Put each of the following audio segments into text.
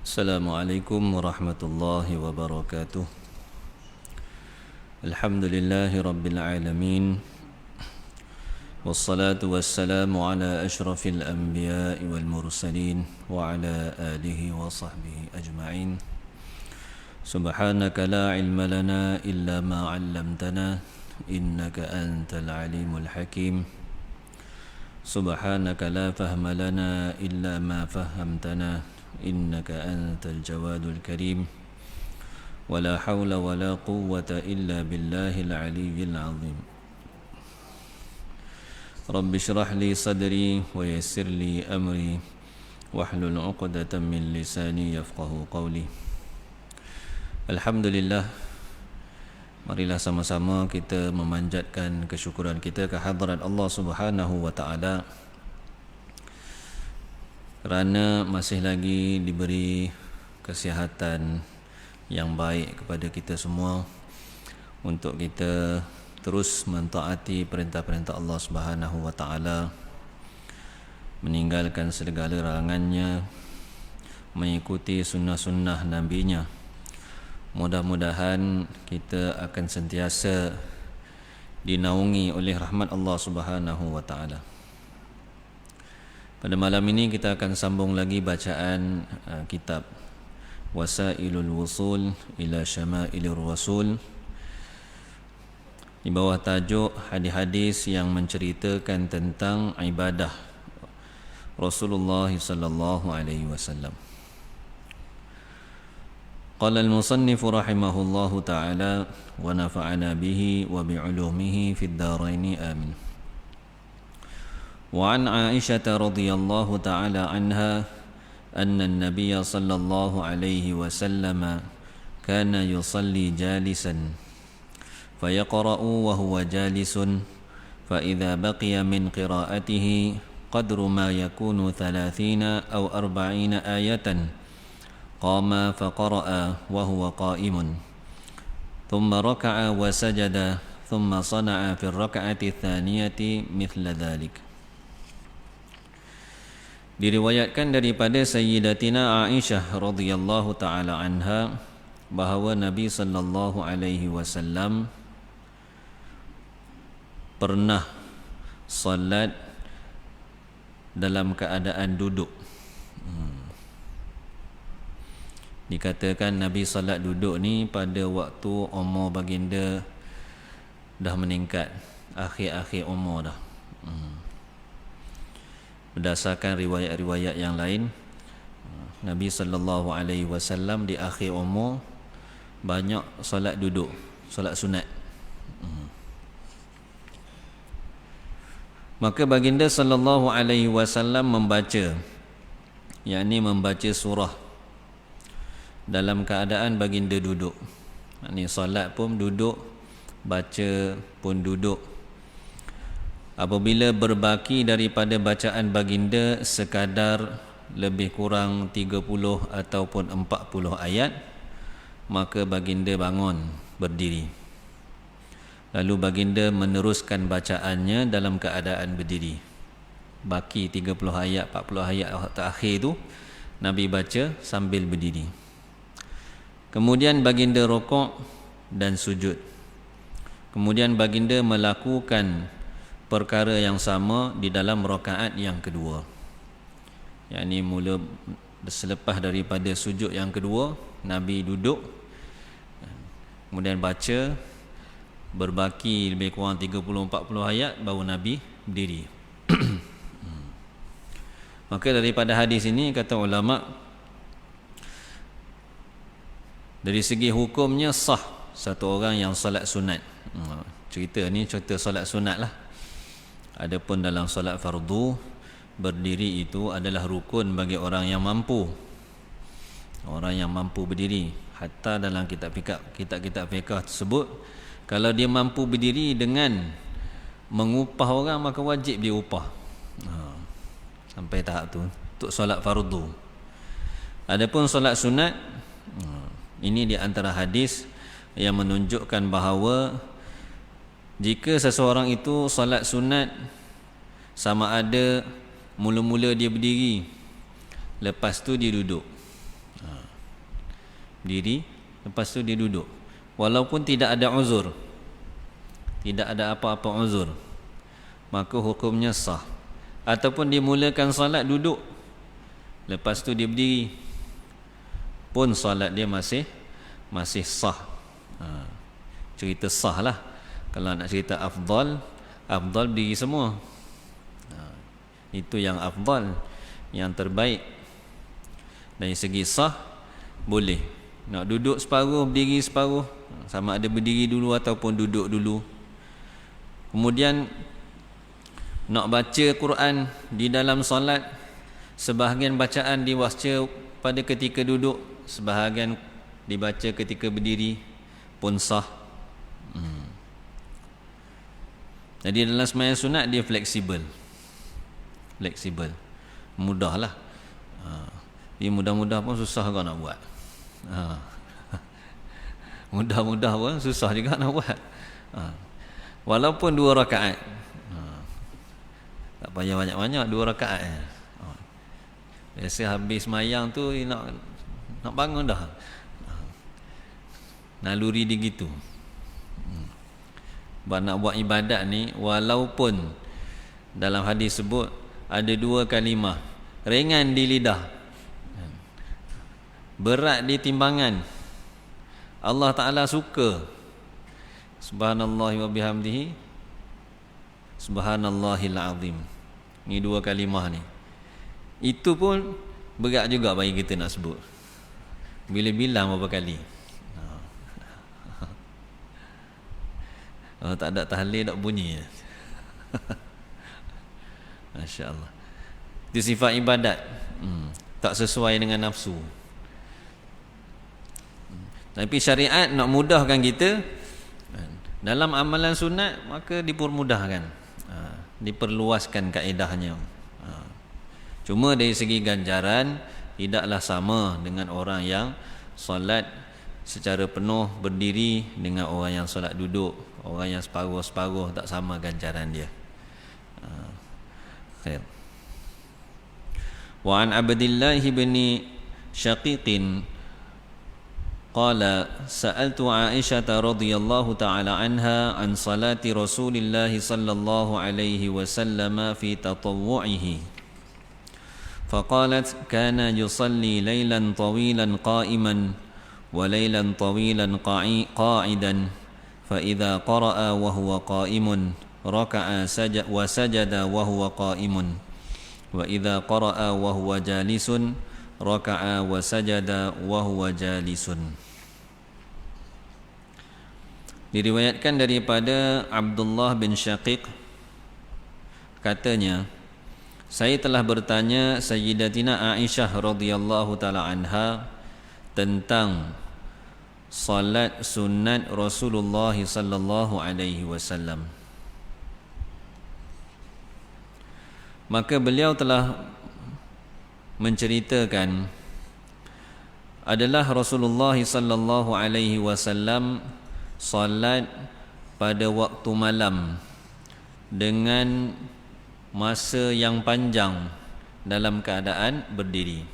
Assalamualaikum warahmatullahi wabarakatuh. Alhamdulillahi rabbil alamin. Wassalatu wassalamu ala ashrafil anbiya'i wal mursalin wa ala alihi wa sahbihi ajma'in. Subhanaka la ilma lana illa ma 'allamtana innaka antal alimul hakim. Subhanaka la fahma lana illa ma fahamtana innaka antal jawadul karim. Wala hawla wala quwwata illa billahil aliyyil azim. Rabbi shrah li sadri wa yassir li amri wahlul 'uqdatam min lisani yafqahu qawli. Alhamdulillah, marilah sama-sama kita memanjatkan kesyukuran kita ke hadirat Allah Subhanahu wa taala kerana masih lagi diberi kesihatan yang baik kepada kita semua untuk kita terus mentaati perintah-perintah Allah Subhanahu wa taala, meninggalkan segala larangannya, mengikuti sunnah-sunnah nabinya. Mudah-mudahan kita akan sentiasa dinaungi oleh rahmat Allah Subhanahu wa taala. Pada malam ini kita akan sambung lagi bacaan kitab Wasailul Wusul ila Syamailir Rasul di bawah tajuk hadis-hadis yang menceritakan tentang ibadah Rasulullah sallallahu alaihi wasallam. Qala al-musannif rahimahullahu ta'ala wa nafa'ana bihi wa bi'ulumihi fid dharain amin. Wa an Aisyah radhiyallahu ta'ala anha أن النبي صلى الله عليه وسلم كان يصلي جالسا فيقرأ وهو جالس فإذا بقي من قراءته قدر ما يكون 30 أو 40 آية قام فقرأ وهو قائم ثم ركع وسجد ثم صنع في الركعة الثانية مثل ذلك. Diriwayatkan daripada Sayyidatina Aisyah radhiyallahu taala anha bahawa Nabi sallallahu alaihi wasallam pernah salat dalam keadaan duduk. Dikatakan Nabi salat duduk ni pada waktu umur baginda dah meningkat, akhir-akhir umur dah. Berdasarkan riwayat-riwayat yang lain, Nabi sallallahu alaihi wasallam di akhir umur banyak solat duduk, solat sunat. Maka baginda sallallahu alaihi wasallam membaca, yakni membaca surah dalam keadaan baginda duduk. Yakni solat pun duduk, baca pun duduk. Apabila berbaki daripada bacaan baginda sekadar lebih kurang 30 ataupun 40 ayat, maka baginda bangun berdiri. Lalu baginda meneruskan bacaannya dalam keadaan berdiri. Baki 30 ayat, 40 ayat terakhir tu Nabi baca sambil berdiri. Kemudian baginda rukuk dan sujud. Kemudian baginda melakukan perkara yang sama di dalam rakaat yang kedua. Yakni mula selepas daripada sujud yang kedua, Nabi duduk, kemudian baca, berbaki lebih kurang 30-40 ayat, baru Nabi berdiri. Maka daripada hadis ini, kata ulama, dari segi hukumnya sah satu orang yang solat sunat. Cerita ni cerita solat sunat lah. Adapun dalam solat fardu, berdiri itu adalah rukun bagi orang yang mampu. Orang yang mampu berdiri. Hatta dalam kitab-kitab fiqh tersebut, kalau dia mampu berdiri dengan mengupah orang, maka wajib dia upah. Sampai tahap tu untuk solat fardu. Adapun solat sunat, ini di antara hadis yang menunjukkan bahawa jika seseorang itu solat sunat, sama ada mula-mula dia berdiri, lepas tu dia duduk. Berdiri, lepas tu dia duduk. Walaupun tidak ada uzur, tidak ada apa-apa uzur, maka hukumnya sah. Ataupun dia mulakan solat duduk, lepas tu dia berdiri, pun solat dia masih sah. Cerita sah lah. Kalau nak cerita afdal berdiri semua. Itu yang afdal, yang terbaik. Dari segi sah boleh. Nak duduk separuh, berdiri separuh, sama ada berdiri dulu ataupun duduk dulu. Kemudian nak baca Quran di dalam solat, sebahagian bacaan dibaca pada ketika duduk, sebahagian dibaca ketika berdiri, pun sah. Jadi dalam sembahyang sunat dia fleksibel, mudahlah. Dia mudah-mudah pun susah kau nak buat. Mudah-mudah pun susah juga nak buat. Walaupun 2 rakaat, tak payah banyak-banyak, 2 rakaat. Biasa habis semayang tu nak bangun dah. Naluri dia gitu. Nak buat ibadat ni, walaupun dalam hadis sebut ada 2 kalimah, ringan di lidah, berat di timbangan, Allah Ta'ala suka. Subhanallah wa bihamdihi, Subhanallahil azim. Ni 2 kalimah ni. Itu pun berat juga bagi kita nak sebut. Bila bilang berapa kali. Tak ada tahlil tak bunyi. Masya Allah. Itu sifat ibadat. Tak sesuai dengan nafsu. Tapi syariat nak mudahkan kita dalam amalan sunat, maka dipermudahkan, diperluaskan kaedahnya. Cuma dari segi ganjaran tidaklah sama dengan orang yang solat secara penuh berdiri dengan orang yang solat duduk. Orang yang separuh-separuh tak sama ganjaran dia. Khair. Wa an Abdillah bin Syaqiqin qala sa'altu Aisyah radhiyallahu ta'ala anha an salati Rasulillah sallallahu alaihi wasallam fi tatawwu'ihi. فقالت كان يصلي ليلا طويلا قائما وليلا طويلا قاعدا فإذا قرأ وهو قائم ركع وسجد وهو قائم وإذا قرأ وهو جالس ركع وسجد وهو جالس. Diriwayatkan daripada Abdullah bin Syaqiq, katanya, saya telah bertanya Sayyidatina Aisyah radhiyallahu taala anha tentang salat sunat Rasulullah sallallahu alaihi wasallam. Maka beliau telah menceritakan adalah Rasulullah sallallahu alaihi wasallam salat pada waktu malam dengan masa yang panjang dalam keadaan berdiri.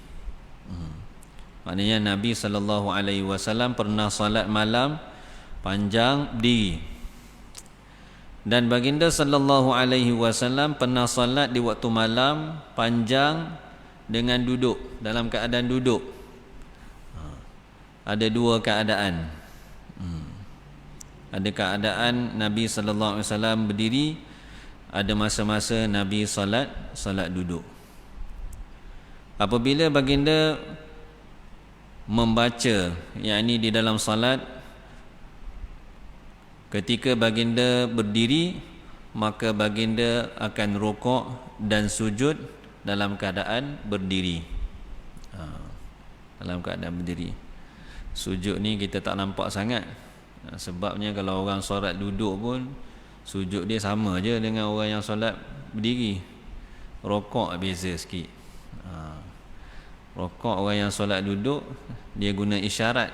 Maknanya Nabi sallallahu alaihi wasallam pernah salat malam panjang berdiri. Dan baginda sallallahu alaihi wasallam pernah salat di waktu malam panjang dengan duduk, dalam keadaan duduk. Ada 2 keadaan. Ada keadaan Nabi sallallahu alaihi wasallam berdiri, ada masa-masa Nabi salat duduk. Apabila baginda membaca, yakni di dalam salat, ketika baginda berdiri, maka baginda akan rukuk dan sujud dalam keadaan berdiri. Dalam keadaan berdiri. Sujud ni kita tak nampak sangat. Sebabnya kalau orang solat duduk pun sujud dia sama je dengan orang yang solat berdiri. Rokok beza sikit. Rokok orang yang solat duduk dia guna isyarat.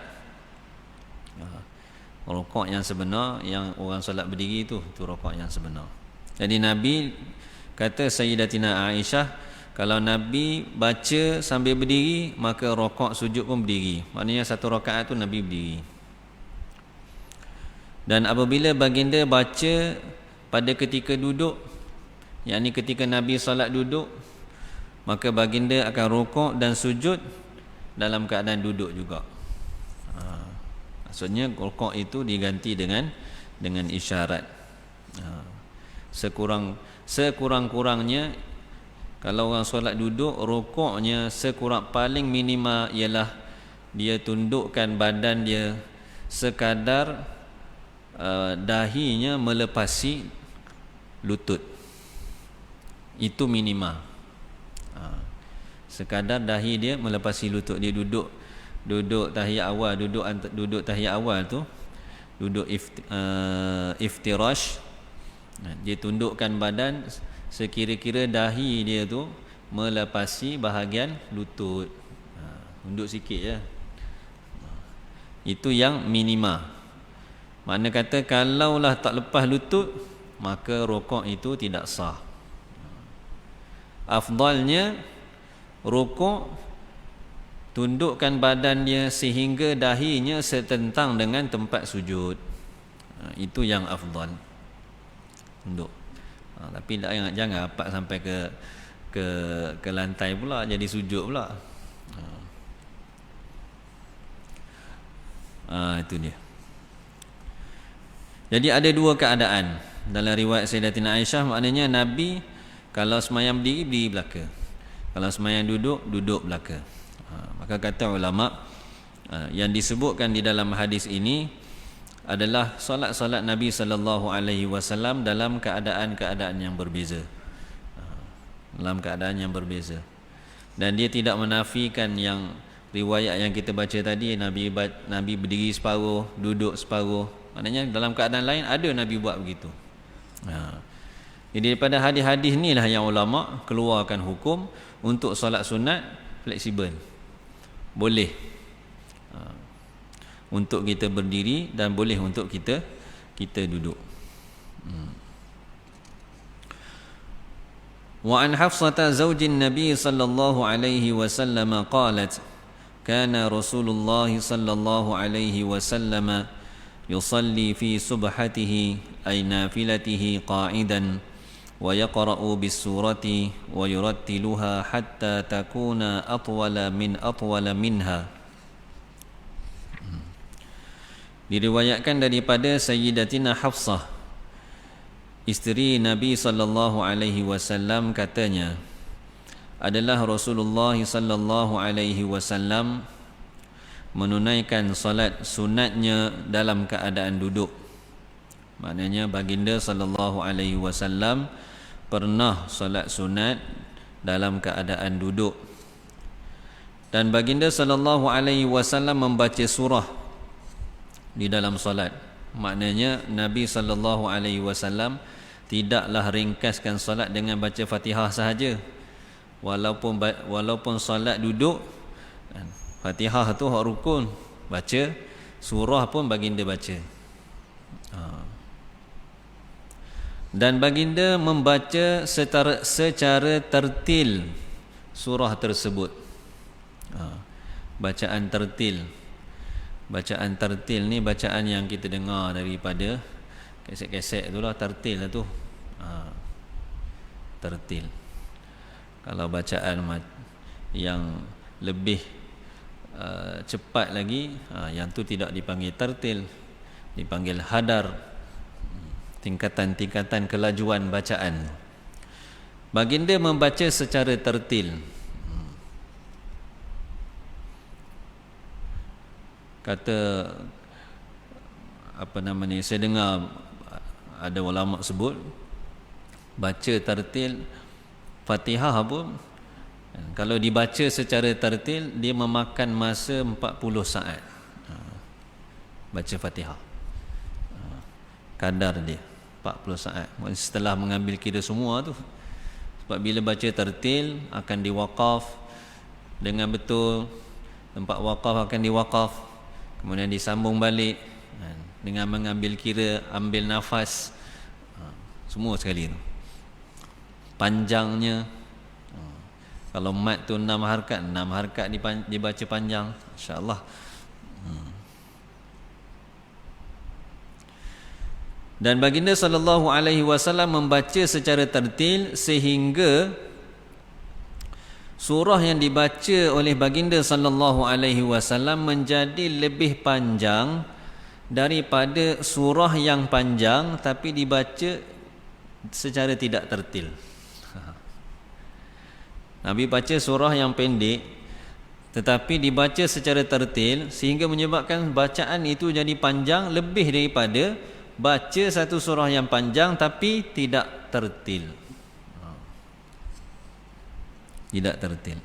Rokok yang sebenar yang orang solat berdiri tu rokok yang sebenar. Jadi Nabi kata Sayyidatina Aisyah, Kalau Nabi baca sambil berdiri, maka rokok sujud pun berdiri. Maknanya satu rakaat tu Nabi berdiri. Dan apabila baginda baca pada ketika duduk, yakni ketika Nabi solat duduk, maka baginda akan rukuk dan sujud dalam keadaan duduk juga. Maksudnya rukuk itu diganti dengan isyarat. Sekurang-kurangnya kalau orang solat duduk, rukuknya paling minima ialah dia tundukkan badan dia sekadar dahinya melepasi lutut. Itu minima. Sekadar dahi dia melepasi lutut. Dia duduk tahiyat awal, duduk tahiyat awal tu, duduk iftirash. Dia tundukkan badan sekira-kira dahi dia tu melepasi bahagian lutut. Tunduk sikit je. Itu yang minima. Makna kata kalaulah tak lepas lutut, maka rukuk itu tidak sah. Afdalnya rukuk tundukkan badan dia sehingga dahinya setentang dengan tempat sujud. Itu yang afdal. Tunduk. Tapi jangan rapat sampai ke lantai pula, jadi sujud pula. Itu dia. Jadi ada dua keadaan dalam riwayat Sayyidatina Aisyah. Maknanya Nabi kalau semayang berdiri, berdiri belaka. Kalau semayang duduk, duduk belaka. Maka kata ulama, yang disebutkan di dalam hadis ini adalah solat-solat Nabi SAW dalam keadaan-keadaan yang berbeza. Dalam keadaan yang berbeza. Dan dia tidak menafikan yang riwayat yang kita baca tadi, Nabi berdiri separuh, duduk separuh. Maknanya dalam keadaan lain ada Nabi buat begitu. Jadi daripada hadis-hadis inilah yang ulama keluarkan hukum untuk solat sunat fleksibel. Boleh untuk kita berdiri dan boleh untuk kita duduk. Wa an Hafsah zaujin Nabi sallallahu alaihi wasallam qalat kana Rasulullah sallallahu alaihi wasallam yusalli fi subhatihi ay nafilatihi qa'idan wa yaqra'u bis surati wa yurattiluha hatta takuna atwala minha. Diriwayatkan daripada Sayyidatina Hafsah, isteri Nabi sallallahu alaihi wasallam, katanya adalah Rasulullah sallallahu alaihi wasallam menunaikan solat sunatnya dalam keadaan duduk. Maknanya baginda sallallahu alaihi wasallam pernah solat sunat dalam keadaan duduk. Dan baginda sallallahu alaihi wasallam membaca surah di dalam solat. Maknanya Nabi sallallahu alaihi wasallam tidaklah ringkaskan solat dengan baca Fatihah sahaja. Walaupun solat duduk, Fatihah tu hak rukun, baca surah pun baginda baca. Dan baginda membaca secara tertil surah tersebut. Bacaan tertil. Bacaan tertil ni bacaan yang kita dengar daripada kaset-kaset tu lah, tertil lah tu. Tertil. Kalau bacaan yang lebih cepat lagi, yang tu tidak dipanggil tertil, dipanggil hadar. Tingkatan-tingkatan kelajuan bacaan. Baginda membaca secara tertil. Kata saya dengar ada ulama sebut baca tertil Fatihah pun, kalau dibaca secara tertil, dia memakan masa 40 saat baca Fatihah. Kadar dia 40 saat. Setelah mengambil kira semua tu. Sebab bila baca tertil akan diwaqaf dengan betul, tempat waqaf akan diwaqaf, kemudian disambung balik dengan mengambil kira, ambil nafas, semua sekali tu. Panjangnya Kalau mat tu 6 harakat, 6 harakat dibaca panjang, insya-Allah. Dan baginda sallallahu alaihi wasallam membaca secara tertil sehingga surah yang dibaca oleh baginda sallallahu alaihi wasallam menjadi lebih panjang daripada surah yang panjang tapi dibaca secara tidak tertil. Nabi baca surah yang pendek tetapi dibaca secara tertil sehingga menyebabkan bacaan itu jadi panjang lebih daripada baca satu surah yang panjang tapi tidak tertil. Tidak tertil.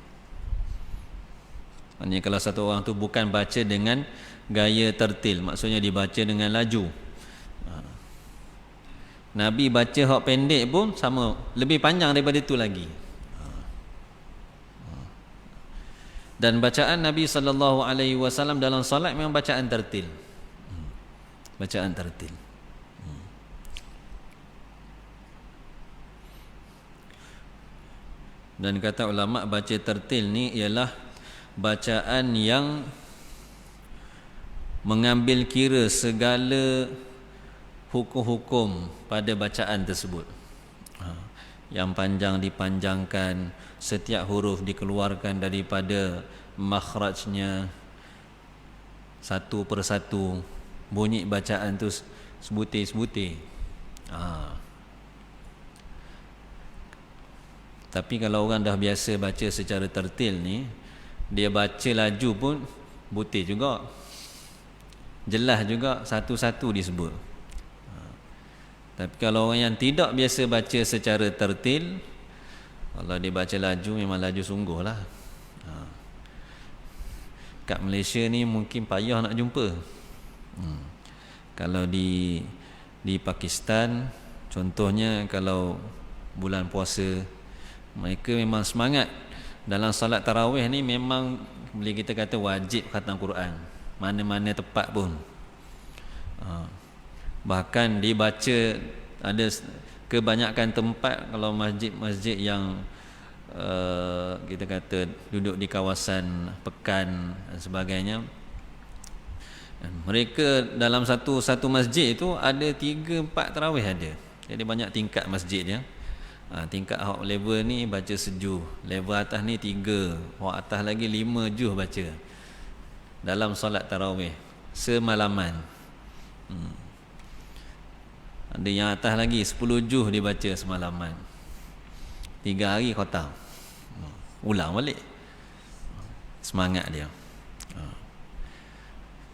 Maksudnya kalau satu orang tu bukan baca dengan gaya tertil, maksudnya dibaca dengan laju. Nabi baca hak pendek pun sama, lebih panjang daripada itu lagi. Dan bacaan Nabi sallallahu alaihi wasallam dalam solat memang bacaan tertil. Bacaan tertil. Dan kata ulama, baca tertil ni ialah bacaan yang mengambil kira segala hukum-hukum pada bacaan tersebut. Yang panjang dipanjangkan, setiap huruf dikeluarkan daripada makhrajnya satu persatu, bunyi bacaan tu sebutir-sebutir. Tapi kalau orang dah biasa baca secara tertil ni, dia baca laju pun butir juga, jelas juga, satu-satu disebut. Tapi kalau orang yang tidak biasa baca secara tertil, kalau dia baca laju memang laju sungguh lah. Kat Malaysia ni mungkin payah nak jumpa. Kalau di Pakistan contohnya, kalau bulan puasa, mereka memang semangat dalam salat tarawih ni, memang boleh kita kata wajib khatam Quran mana-mana tempat pun. Bahkan dibaca, ada kebanyakan tempat kalau masjid-masjid yang kita kata duduk di kawasan pekan dan sebagainya, mereka dalam satu masjid itu ada 3-4 tarawih ada. Jadi banyak tingkat masjid dia. Tingkat hak level ni baca sejuh, level atas ni 3, hak atas lagi 5 juh baca dalam solat tarawih semalaman. Ada yang atas lagi 10 juh dibaca semalaman, 3 hari khatam, ulang balik. Semangat dia.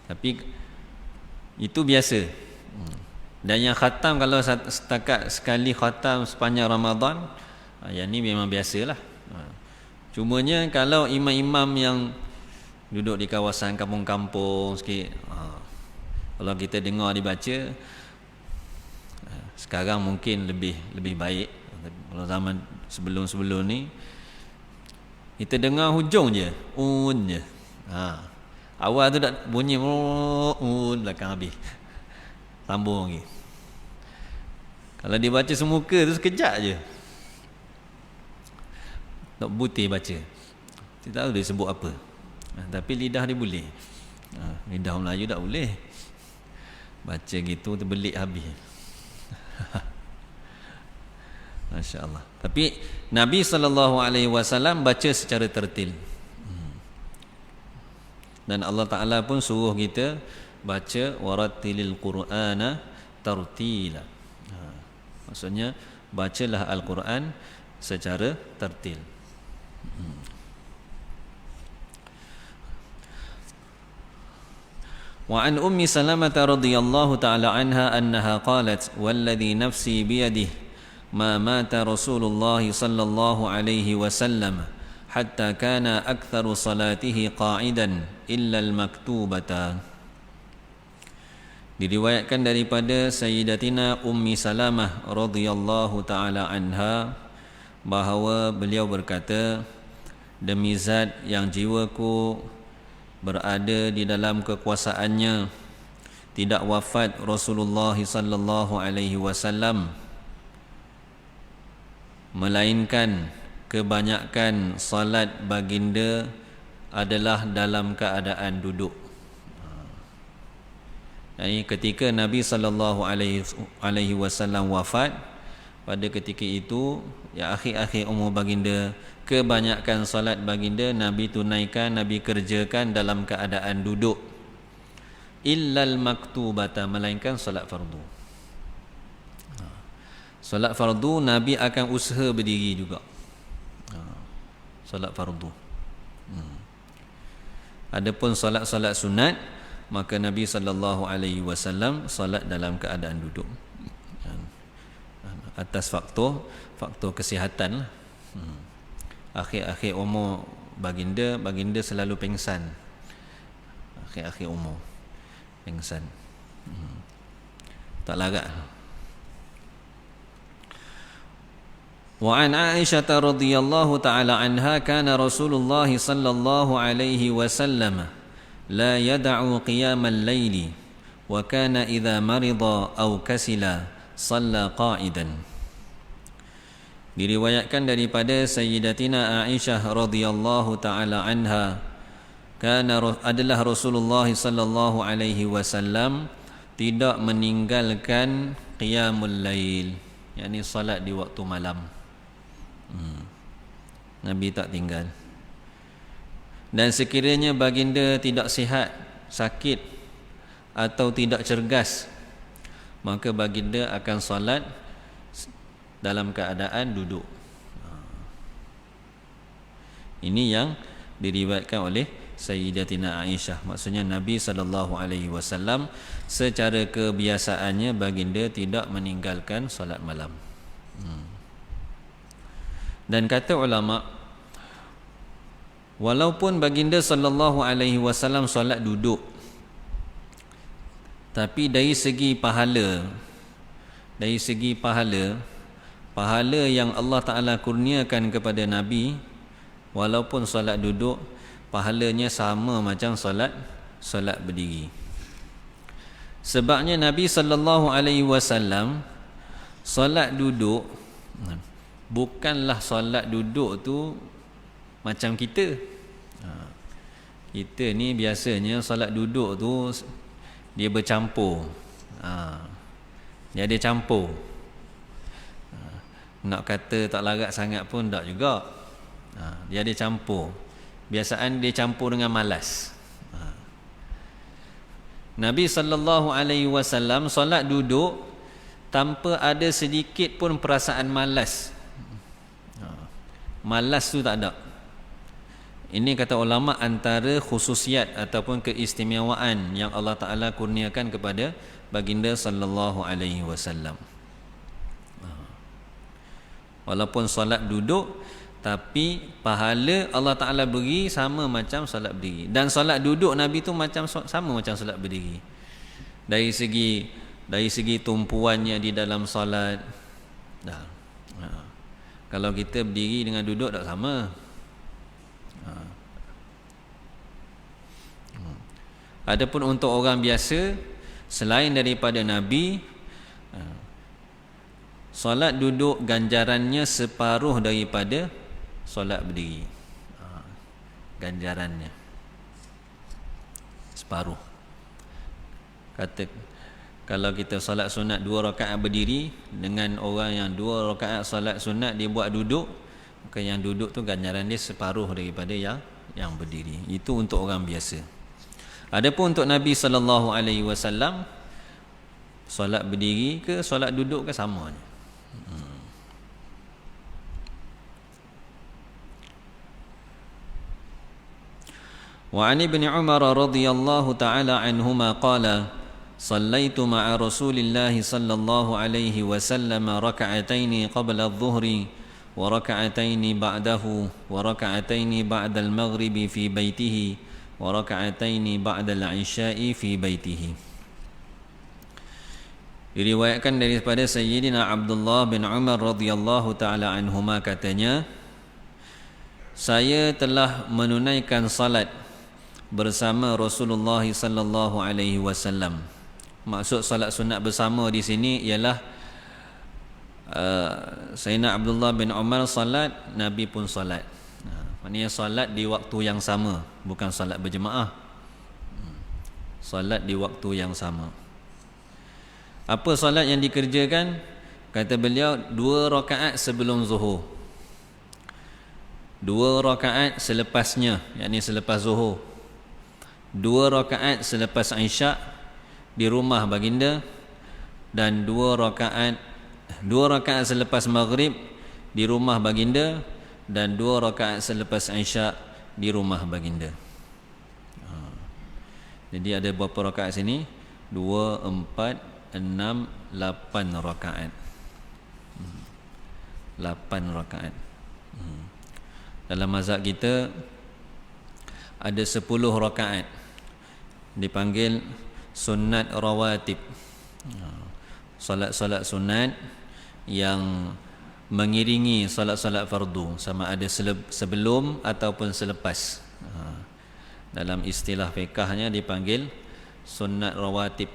Tapi itu biasa. Dan yang khatam, kalau setakat sekali khatam sepanjang Ramadan, yang ni memang biasalah. Cumanya kalau imam-imam yang duduk di kawasan kampung-kampung sikit, kalau kita dengar dibaca, sekarang mungkin lebih baik. Kalau zaman sebelum-sebelum ni, kita dengar hujung je, je. Awal tu tak bunyi belakang habis, sambung lagi. Kalau dia baca semuka tu sekejap je, tak butir baca, tidak tahu dia sebut apa. Tapi lidah dia boleh. Lidah Melayu tak boleh baca gitu, terbelit habis. Masya Allah. Tapi Nabi SAW baca secara tertil. Dan Allah Ta'ala pun suruh kita baca warattilil Qur'ana tartila. Maksudnya bacalah Al-Quran secara tertil. Wa an Ummi Salamah radhiyallahu ta'ala anha annaha qalat walladhi nafsi biyadihi ma mata Rasulullah sallallahu alaihi wasallam hatta kana aktharu salatihi qa'idan illa al-maktubata. Diriwayatkan daripada Sayyidatina Ummi Salamah radhiyallahu ta'ala anha bahawa beliau berkata, demi zat yang jiwaku berada di dalam kekuasaannya, tidak wafat Rasulullah sallallahu alaihi wasallam melainkan kebanyakan salat baginda adalah dalam keadaan duduk. Yani ketika Nabi sallallahu alaihi wasallam wafat, pada ketika itu ya akhir-akhir umur baginda, kebanyakan salat baginda Nabi tunaikan, Nabi kerjakan dalam keadaan duduk. Illal maktubata, melainkan salat fardu. Salat fardu Nabi akan usaha berdiri juga. Salat fardu. Adapun salat-salat sunat, maka Nabi sallallahu alaihi wasallam salat dalam keadaan duduk. Atas faktor kesihatan lah. Akhir-akhir umur baginda selalu pengsan. Akhir-akhir umur pengsan. Tak larat. وعن عائشة رضي الله تعالى عنها كان رسول الله صلى الله عليه وسلم لا يدع قيام الليل وكان إذا مرض أو كسل صلى قائدا. Diriwayatkan daripada Sayyidatina Aisyah radhiyallahu taala anha, adalah Rasulullah sallallahu alaihi wasallam tidak meninggalkan qiyamul lail, yakni salat di waktu malam. Nabi tak tinggal. Dan sekiranya baginda tidak sihat, sakit atau tidak cergas, maka baginda akan solat dalam keadaan duduk. Ini yang diriwayatkan oleh Sayyidatina Aisyah. Maksudnya Nabi SAW secara kebiasaannya baginda tidak meninggalkan solat malam. Dan kata ulama, walaupun baginda SAW solat duduk, tapi dari segi pahala, pahala yang Allah Ta'ala kurniakan kepada Nabi, walaupun solat duduk, pahalanya sama macam solat berdiri. Sebabnya Nabi SAW solat duduk, bukanlah solat duduk tu macam kita. Kita ni biasanya solat duduk tu dia bercampur. Dia ada campur. Nak kata tak larat sangat pun tak juga. Dia ada campur. Biasaan dia campur dengan malas. Nabi SAW solat duduk tanpa ada sedikit pun perasaan malas. Malas tu tak ada. Ini kata ulama antara khususiat ataupun keistimewaan yang Allah Ta'ala kurniakan kepada baginda sallallahu alaihi wasallam. Walaupun solat duduk, tapi pahala Allah Ta'ala beri sama macam solat berdiri. Dan solat duduk Nabi tu sama macam solat berdiri. Dari segi tumpuannya di dalam solat. Kalau kita berdiri dengan duduk tak sama. Adapun untuk orang biasa, selain daripada Nabi, solat duduk ganjarannya separuh daripada solat berdiri. Ganjarannya separuh. Kalau kita solat sunat 2 rakaat berdiri, dengan orang yang 2 rakaat solat sunat dia buat duduk, maka yang duduk tu ganjaran dia separuh daripada yang berdiri. Itu untuk orang biasa. Adapun untuk Nabi SAW, solat berdiri ke solat duduk ke sama. Wa 'an Ibn Umar radhiyallahu ta'ala anhuma qala صليت مع رسول الله صلى الله عليه وسلم ركعتين قبل الظهر وركعتين بعده وركعتين بعد المغرب في بيته وركعتين بعد العشاء في بيته. Diriwayatkan daripada Sayyidina Abdullah bin Umar radhiyallahu taala anhuma, katanya, saya telah menunaikan salat bersama Rasulullah sallallahu alaihi wasallam. Maksud salat sunat bersama di sini ialah Sayyidina Abdullah bin Umar salat, Nabi pun salat. Maknanya salat di waktu yang sama, bukan salat berjemaah. Salat di waktu yang sama. Apa salat yang dikerjakan? Kata beliau, 2 rakaat sebelum zuhur, 2 rakaat selepasnya, yakni selepas zuhur, 2 rakaat selepas isyak di rumah baginda, dan 2 rakaat selepas maghrib di rumah baginda, dan 2 rakaat selepas isyak di rumah baginda. Jadi ada berapa rakaat sini? 2, 4, 6, 8 rakaat. 8 rakaat. Dalam mazhab kita ada 10 rakaat, dipanggil sunat rawatib. Solat-solat sunat yang mengiringi solat-solat fardu, sama ada sebelum ataupun selepas. Dalam istilah fiqahnya dipanggil sunat rawatib.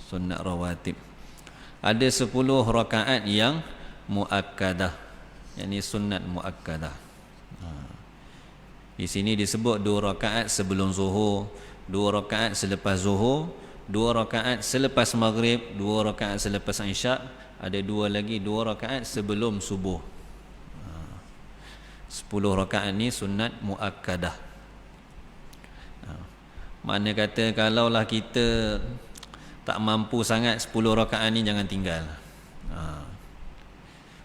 Sunat rawatib. Ada 10 rakaat yang muakkadah, yakni sunat muakkadah. Di sini disebut 2 rakaat sebelum zuhur, 2 rakaat selepas zuhur, 2 rakaat selepas maghrib, 2 rakaat selepas isyak, ada 2 lagi 2 rakaat sebelum subuh. 10 rakaat ni sunat muakkadah. Mana kata kalaulah kita tak mampu sangat, 10 rakaat ni jangan tinggal.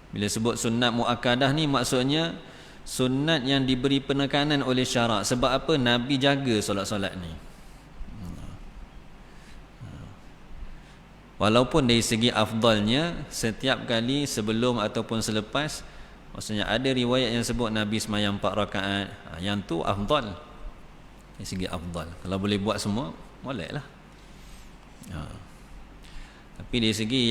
Bila sebut sunat muakkadah ni, maksudnya sunat yang diberi penekanan oleh syarak. Sebab apa? Nabi jaga solat-solat ni. Walaupun dari segi afdalnya, setiap kali sebelum ataupun selepas, maksudnya ada riwayat yang sebut Nabi semayang 4 rakaat, yang tu afdal. Dari segi afdal, kalau boleh buat semua, boleh lah. Tapi dari segi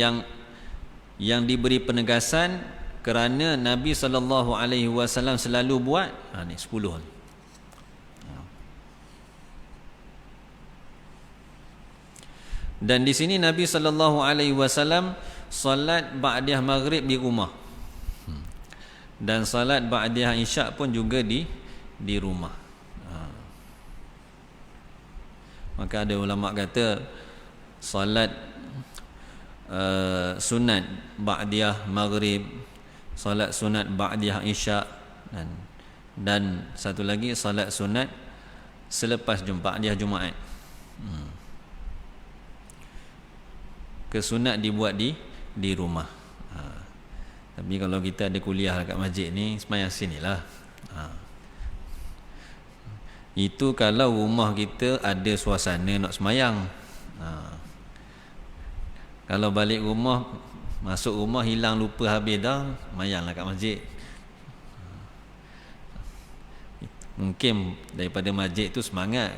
yang diberi penegasan kerana Nabi SAW selalu buat, ni 10 ni. Dan di sini Nabi SAW solat ba'diyah maghrib di rumah, dan solat ba'diyah isyak pun juga di rumah. Maka ada ulama kata solat sunat ba'diyah maghrib, solat sunat ba'diyah isyak, dan satu lagi solat sunat selepas ba'diyah Jumaat. Kesunat dibuat di rumah. Tapi kalau kita ada kuliah kat masjid ni, sembahyang sinilah. Itu kalau rumah kita ada suasana nak sembahyang. Kalau balik rumah, masuk rumah hilang lupa habis dah, sembahyanglah kat masjid. Mungkin daripada masjid tu semangat,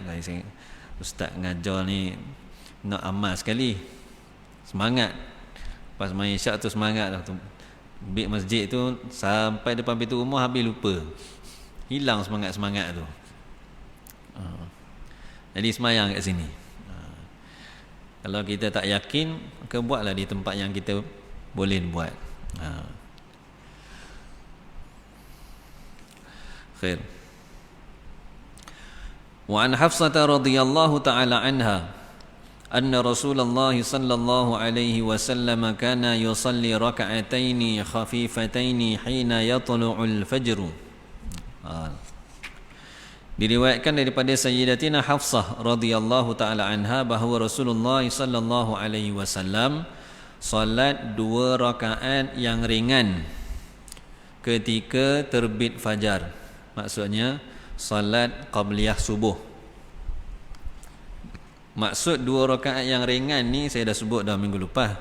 ustaz ngajar ni nak amal sekali, semangat. Pas main isyak tu semangat dah tu. Bik masjid tu sampai depan pintu rumah habis lupa. Hilang semangat-semangat tu. Jadi semayang kat sini. Kalau kita tak yakin, maka buatlah di tempat yang kita boleh buat. Khair. Wa an Hafsah radhiyallahu ta'ala anha anna Rasulullah sallallahu alaihi wasallam kana yusalli raka'ataini khafifataini hina yatlu'ul fajr. Diriwayatkan daripada Sayyidatina Hafsah radhiyallahu taala anha bahawa Rasulullah sallallahu alaihi wasallam salat 2 rakaat yang ringan ketika terbit fajar. Maksudnya salat qabliyah subuh. Maksud 2 rakaat yang ringan ni saya dah sebut dah minggu lepas.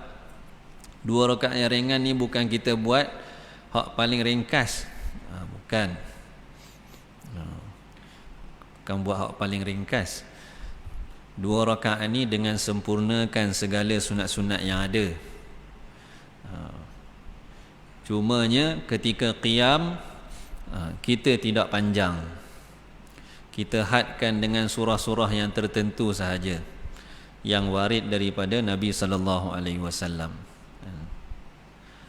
2 rakaat yang ringan ni bukan kita buat hak paling ringkas. Bukan. Bukan buat hak paling ringkas. 2 rakaat ni dengan sempurnakan segala sunat-sunat yang ada. Cumanya ketika qiyam, kita tidak panjang. Kita hadkan dengan surah-surah yang tertentu sahaja yang warid daripada Nabi sallallahu alaihi wasallam.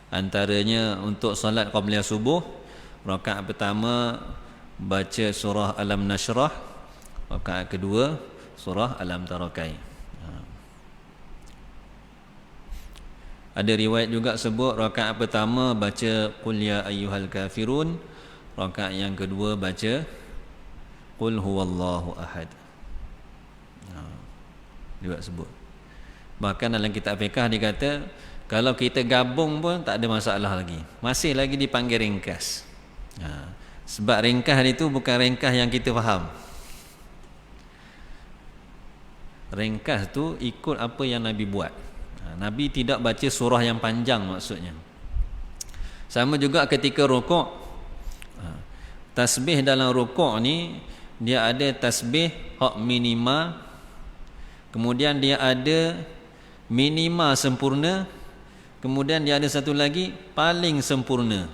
Antaranya untuk solat qabliyah subuh, rakaat pertama baca surah Alam Nashrah, rakaat kedua surah Alam Tarakai. Ada riwayat juga sebut rakaat pertama baca Qul ya ayyuhal kafirun, rakaat yang kedua baca Qul huwallahu ahad. Dia sebut. Bahkan dalam kitab fiqh dia kata kalau kita gabung pun tak ada masalah lagi, masih lagi dipanggil ringkas. Sebab ringkas itu bukan ringkas yang kita faham. Ringkas tu ikut apa yang Nabi buat. Nabi tidak baca surah yang panjang maksudnya. Sama juga ketika rukuk. Tasbih dalam rukuk ni dia ada tasbih hak minima, kemudian dia ada minima sempurna, kemudian dia ada satu lagi paling sempurna.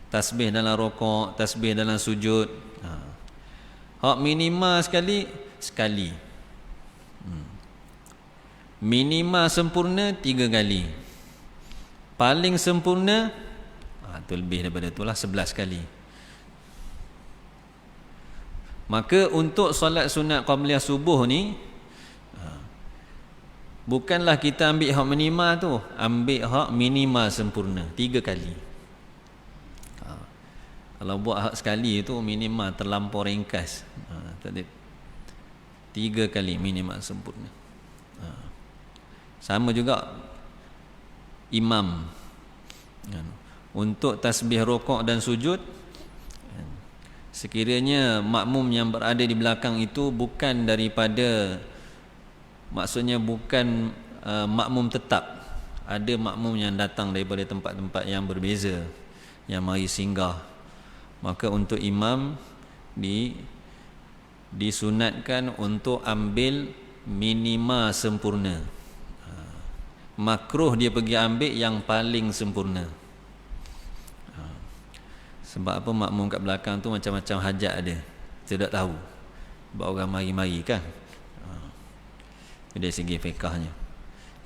Tasbih dalam rukuk, tasbih dalam sujud. Hak minima sekali. Minima sempurna 3 kali. Paling sempurna tu lebih daripada itulah 11 kali. Maka untuk solat sunat qabliyah subuh ni bukanlah kita ambil hak minima tu, ambil hak minima sempurna 3 kali. Kalau buat hak sekali tu minima terlampau ringkas. Tadi 3 kali minima sempurna. Sama juga imam. Untuk tasbih rukuk dan sujud, sekiranya makmum yang berada di belakang itu bukan daripada, maksudnya bukan makmum tetap, ada makmum yang datang daripada tempat-tempat yang berbeza, yang mari singgah, maka untuk imam disunatkan untuk ambil minima sempurna. Makruh dia pergi ambil yang paling sempurna. Sebab apa? Makmum kat belakang tu macam-macam hajat ada, kita tak tahu. Sebab orang mari-mari kan. Dari segi fiqahnya.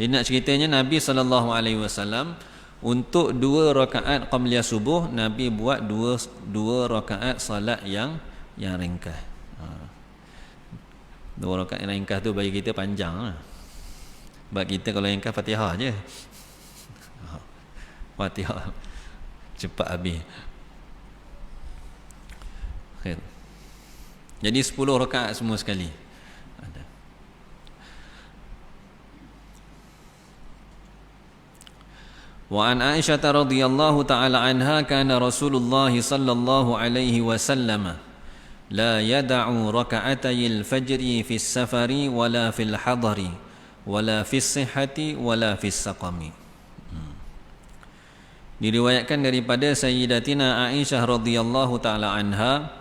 Jadi nak ceritanya Nabi SAW untuk 2 rakaat qabliyah subuh, Nabi buat 2 rakaat salat yang ringkas. 2 rakaat yang ringkas tu bagi kita panjang lah. Sebab kita kalau ringkas Fatihah je. Fatihah cepat habis. Khair. Jadi 10 rakaat semua sekali. Ada. Wa an Aisyah radhiyallahu ta'ala anha kana Rasulullah sallallahu alaihi wasallam la yad'u raka'atayil fajri fis safari wala fil hadari wala fis sihhati wala fis saqami. Diriwayatkan daripada Sayyidatina Aisyah radhiyallahu ta'ala anha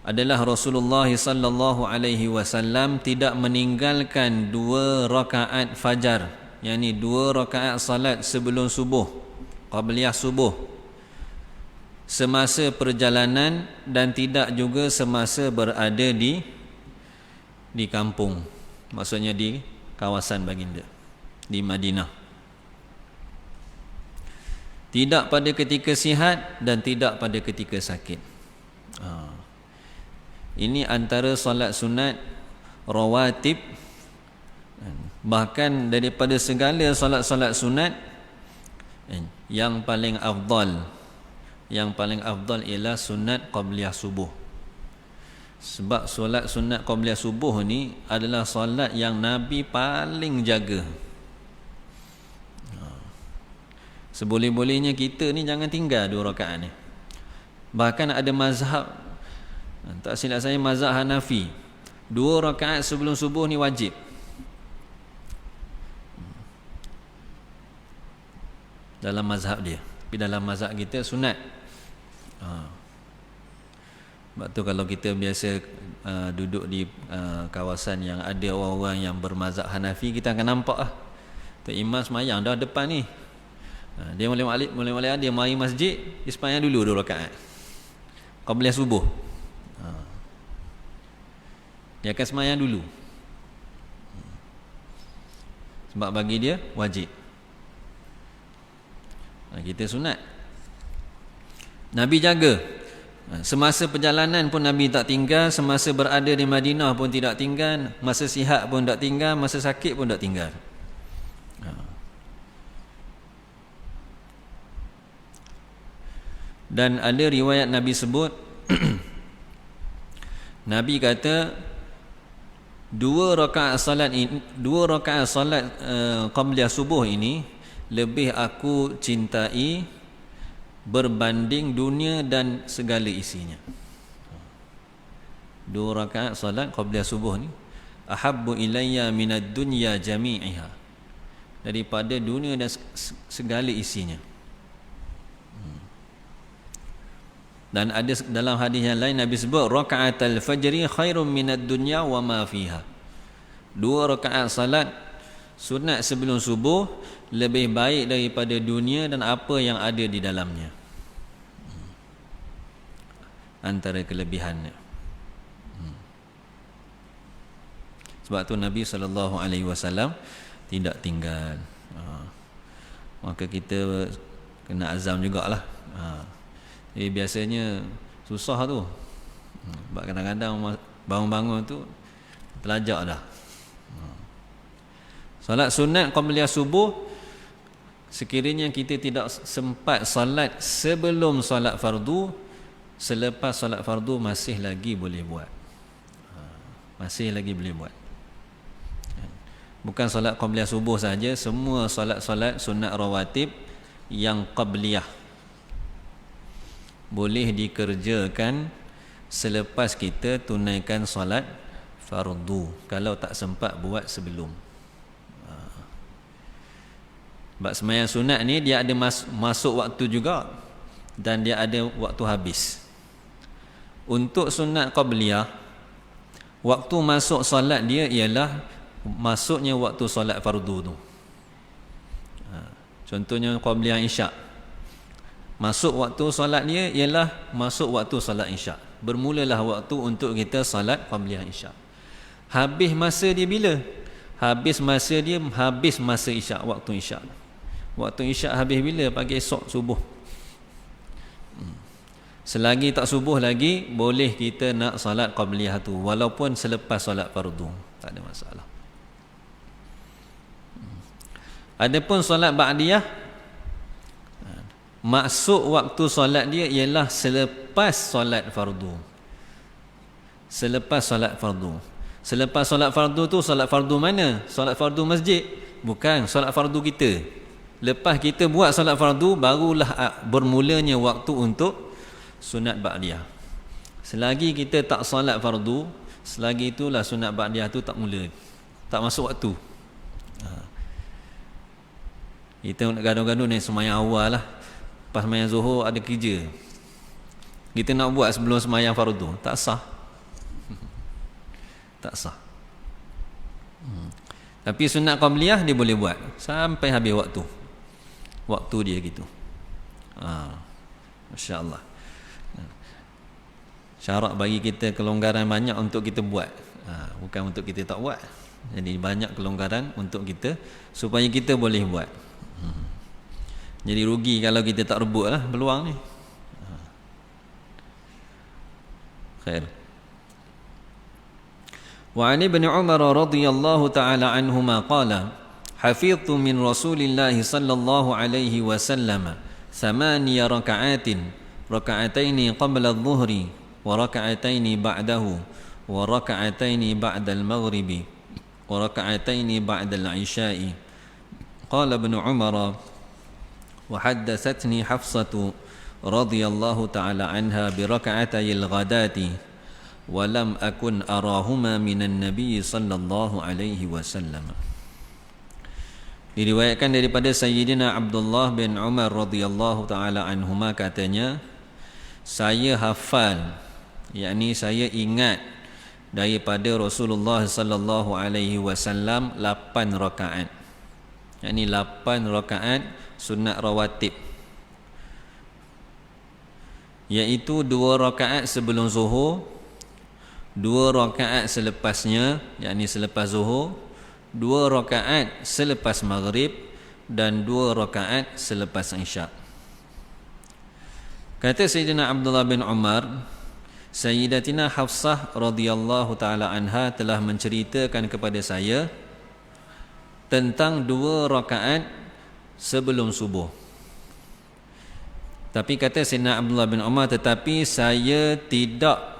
adalah Rasulullah sallallahu alaihi wasallam tidak meninggalkan 2 rakaat fajar, yakni 2 rakaat salat sebelum subuh, qabliyah subuh, semasa perjalanan dan tidak juga semasa berada di kampung, maksudnya di kawasan baginda di Madinah. Tidak pada ketika sihat dan tidak pada ketika sakit. Ini antara solat sunat rawatib. Bahkan daripada segala solat-solat sunat, yang paling afdal ialah sunat qabliyah subuh. Sebab solat sunat qabliyah subuh ni adalah solat yang Nabi paling jaga. Seboleh-bolehnya kita ni jangan tinggal 2 rakaat ni. Bahkan ada mazhab, tak silap saya mazhab Hanafi, 2 rakaat sebelum subuh ni wajib. Dalam mazhab dia. Tapi dalam mazhab kita sunat. Sebab tu kalau kita biasa duduk di kawasan yang ada orang-orang yang bermazhab Hanafi, kita akan nampak lah, tu imam semayang dah depan ni, dia mula-mula dia mari masjid, dia semayang dulu 2 rakaat qabliyah subuh. Dia akan semayang dulu. Sebab bagi dia wajib. Kita sunat. Nabi jaga. Semasa perjalanan pun Nabi tak tinggal, semasa berada di Madinah pun tidak tinggal, masa sihat pun tak tinggal, masa sakit pun tak tinggal. Dan ada riwayat Nabi sebut Nabi kata dua rakaat salat qabliyah subuh ini lebih aku cintai berbanding dunia dan segala isinya. Dua rakaat salat qabliyah subuh ni ahabbu ilayya minad dunya jami'iha, daripada dunia dan segala isinya. Dan ada dalam hadis yang lain Nabi sebut raka'atul fajri khairum minad dunya wa ma fiha. Dua rakaat salat sunat sebelum subuh lebih baik daripada dunia dan apa yang ada di dalamnya. Antara kelebihannya. Sebab tu Nabi SAW tidak tinggal. Maka kita kena azam jugalah. Biasanya susah tu. Sebab kadang-kadang bangun-bangun tu terlajak dah. Salat sunat qabliyah subuh, sekiranya kita tidak sempat salat sebelum salat fardu, selepas salat fardu masih lagi boleh buat. Masih lagi boleh buat. Bukan salat qabliyah subuh saja, semua salat-salat sunat rawatib yang qabliyah boleh dikerjakan selepas kita tunaikan solat fardu, kalau tak sempat buat sebelum. Sebab sembahyang sunat ni dia ada masuk waktu juga dan dia ada waktu habis. Untuk sunat qabliyah, waktu masuk solat dia ialah masuknya waktu solat fardu tu. Contohnya qabliyah isyak, masuk waktu solat dia ialah masuk waktu solat isyak. Bermulalah waktu untuk kita solat qabliyah isyak. Habis masa dia bila? Habis masa dia habis masa isyak, waktu isyak. Waktu isyak habis bila? Pagi esok subuh. Selagi tak subuh lagi boleh kita nak solat qabliyah tu, walaupun selepas solat fardu, tak ada masalah. Adapun solat ba'diyah, maksud waktu solat dia ialah selepas solat fardu. Selepas solat fardu. Selepas solat fardu tu solat fardu mana? Solat fardu masjid? Bukan, solat fardu kita. Lepas kita buat solat fardu, barulah bermulanya waktu untuk sunat ba'diyah. Selagi kita tak solat fardu, selagi itulah sunat ba'diyah tu tak mula, tak masuk waktu. Kita gaduh-gaduh ni sembahyang awal lah, pas sembahyang zuhur ada kerja, kita nak buat sebelum sembahyang fardu, tak sah. Tak sah. Tapi sunat qabliyah dia boleh buat sampai habis waktu. Waktu dia gitu. Masya-Allah. Syarat bagi kita kelonggaran banyak untuk kita buat. Bukan untuk kita tak buat. Jadi banyak kelonggaran untuk kita supaya kita boleh buat. Jadi rugi kalau kita tak rebut lah peluang ni. Khair. Wa 'an Ibn Umar radhiyallahu ta'ala anhuma qala hafidhtu min Rasulillah sallallahu alaihi wasallam 8 raka'atin, raka'ataini qabla adh-dhuhri wa raka'ataini ba'dahu wa raka'ataini ba'da al-maghribi wa raka'ataini ba'da al-'isha'i. Qala Ibn Umar wa haddathatni Hafsatu radhiyallahu ta'ala anha bi raka'atayil ghadati wa lam akun arahuma minan nabiy sallallahu alaihi wasallam. Diriwayatkan daripada Sayyidina Abdullah bin Umar radhiyallahu ta'ala anhuma, katanya, saya hafal, yakni saya ingat daripada Rasulullah sallallahu alaihi wasallam 8 rakaat, yakni 8 rakaat sunat rawatib, iaitu 2 rakaat sebelum zuhur, 2 rakaat selepasnya, yakni selepas zuhur, 2 rakaat selepas maghrib dan 2 rakaat selepas isyak. Kata Sayyidina Abdullah bin Umar, Sayyidatina Hafsah radhiyallahu taala anha telah menceritakan kepada saya tentang 2 rakaat sebelum subuh. Tapi kata Sayyidina Abdullah bin Umar, tetapi saya tidak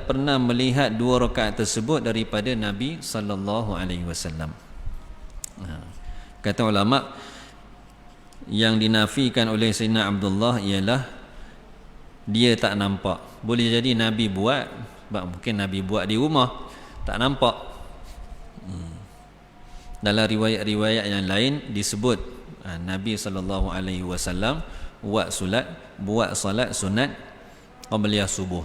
pernah melihat 2 rakaat tersebut daripada Nabi sallallahu alaihi wasallam. Kata ulama, yang dinafikan oleh Sayyidina Abdullah ialah dia tak nampak. Boleh jadi Nabi buat, mungkin Nabi buat di rumah, tak nampak. Dalam riwayat-riwayat yang lain disebut Nabi sallallahu alaihi wasallam buat salat sunat qabliyah subuh.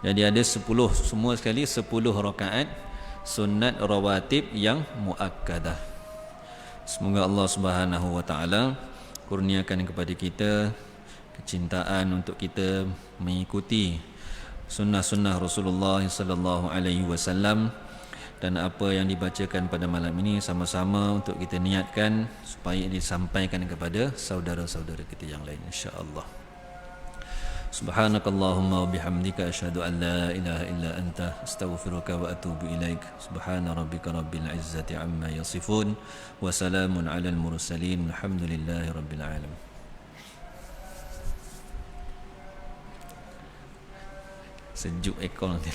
Jadi ada 10, semua sekali 10 rakaat sunat rawatib yang muakkadah. Semoga Allah Subhanahu wa taala kurniakan kepada kita kecintaan untuk kita mengikuti sunnah-sunnah Rasulullah sallallahu alaihi wasallam, dan apa yang dibacakan pada malam ini sama-sama untuk kita niatkan supaya disampaikan kepada saudara-saudara kita yang lain, insya-Allah. Subhanakallahumma wa bihamdika asyhadu an la ilaha illa anta astaghfiruka wa atubu ilaik. Subhana rabbika rabbil izzati amma yasifun wa salamun alal mursalin walhamdulillahi rabbil alamin. Sejuk ekor nanti.